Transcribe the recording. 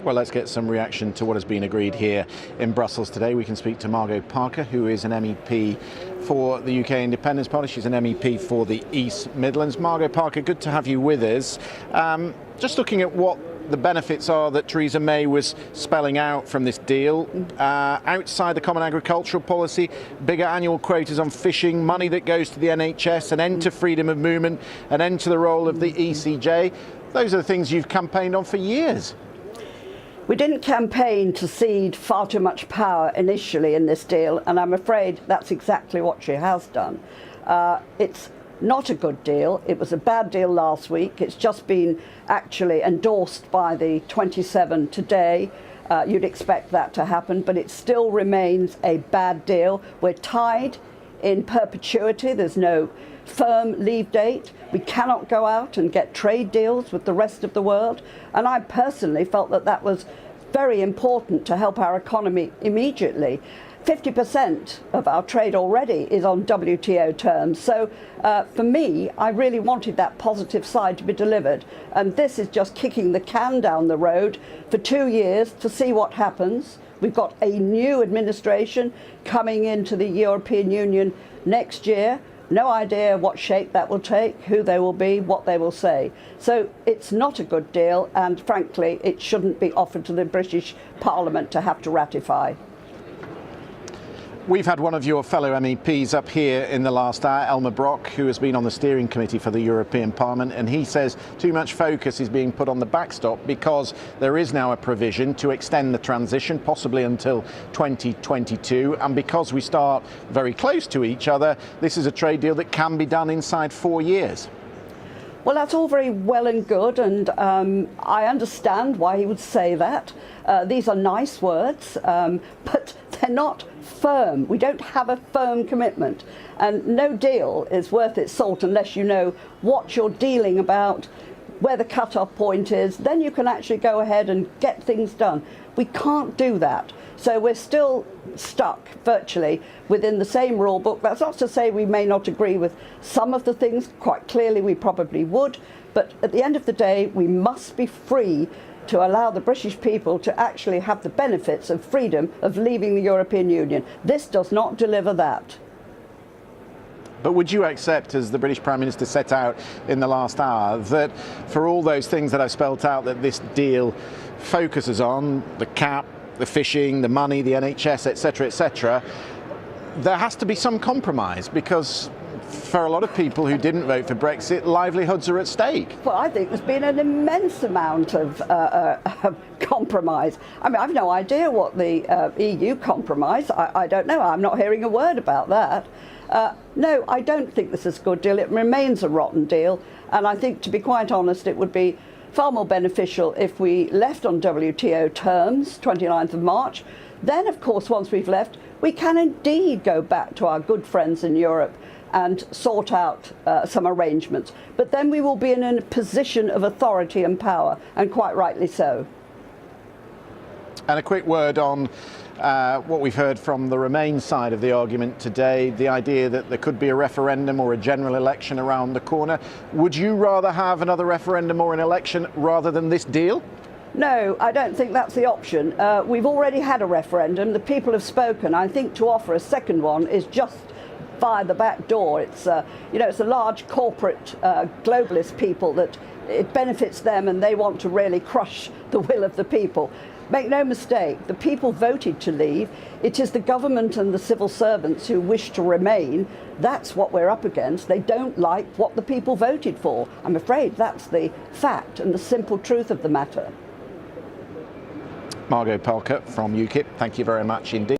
Well, let's get some reaction to what has been agreed here in Brussels today. We can speak to Margot Parker, who is an MEP for the UK Independence Party. She's an MEP for the East Midlands. Margot Parker, good to have you with us. Just looking at what the benefits are that Theresa May was spelling out from this deal. Outside the Common Agricultural Policy, bigger annual quotas on fishing, money that goes to the NHS, an end to freedom of movement, an end to the role of the ECJ. Those are the things you've campaigned on for years. We didn't campaign to cede far too much power initially in this deal, and I'm afraid that's exactly what she has done. It's not a good deal. It was a bad deal last week. It's just been actually endorsed by the 27 today. You'd expect that to happen, but it still remains a bad deal. We're tied in perpetuity. There's no firm leave date. We cannot go out and get trade deals with the rest of the world. And I personally felt that that was very important to help our economy immediately. 50% of our trade already is on WTO terms. So for me, I really wanted that positive side to be delivered. And this is just kicking the can down the road for 2 years to see what happens. We've got a new administration coming into the European Union next year. No idea what shape that will take, who they will be, what they will say. So it's not a good deal, and frankly, it shouldn't be offered to the British Parliament to have to ratify. We've had one of your fellow MEPs up here in the last hour, Elmar Brok, who has been on the steering committee for the European Parliament, and he says too much focus is being put on the backstop because there is now a provision to extend the transition, possibly until 2022, and because we start very close to each other, this is a trade deal that can be done inside 4 years. Well, that's all very well and good, and I understand why he would say that. These are nice words, but they're not firm. We don't have a firm commitment, and no deal is worth its salt unless you know what you're dealing about, where the cut-off point is. Then you can actually go ahead and get things done. We can't do that. So we're still stuck virtually within the same rule book. That's not to say we may not agree with some of the things. Quite clearly we probably would. But at the end of the day, we must be free to allow the British people to actually have the benefits of freedom of leaving the European Union. This does not deliver that. But would you accept, as the British Prime Minister set out in the last hour, that for all those things that I've spelt out that this deal focuses on, the cap, the fishing, the money, the NHS, etc., there has to be some compromise, because for a lot of people who didn't vote for Brexit, livelihoods are at stake. Well, I think there's been an immense amount of compromise. I mean, I've no idea what the EU compromise. I don't know. I'm not hearing a word about that. No, I don't think this is a good deal. It remains a rotten deal. And I think, to be quite honest, it would be far more beneficial if we left on WTO terms, 29th of March. Then, of course, once we've left, we can indeed go back to our good friends in Europe and sort out some arrangements. But then we will be in a position of authority and power, and quite rightly so. And a quick word on what we've heard from the Remain side of the argument today, the idea that there could be a referendum or a general election around the corner. Would you rather have another referendum or an election rather than this deal? No, I don't think that's the option. We've already had a referendum. The people have spoken. I think to offer a second one is just via the back door. It's it's a large corporate globalist people that it benefits them, and they want to really crush the will of the people. Make no mistake, the people voted to leave. It is the government and the civil servants who wish to remain. That's what we're up against. They don't like what the people voted for. I'm afraid that's the fact and the simple truth of the matter. Margot Parker from UKIP, thank you very much indeed.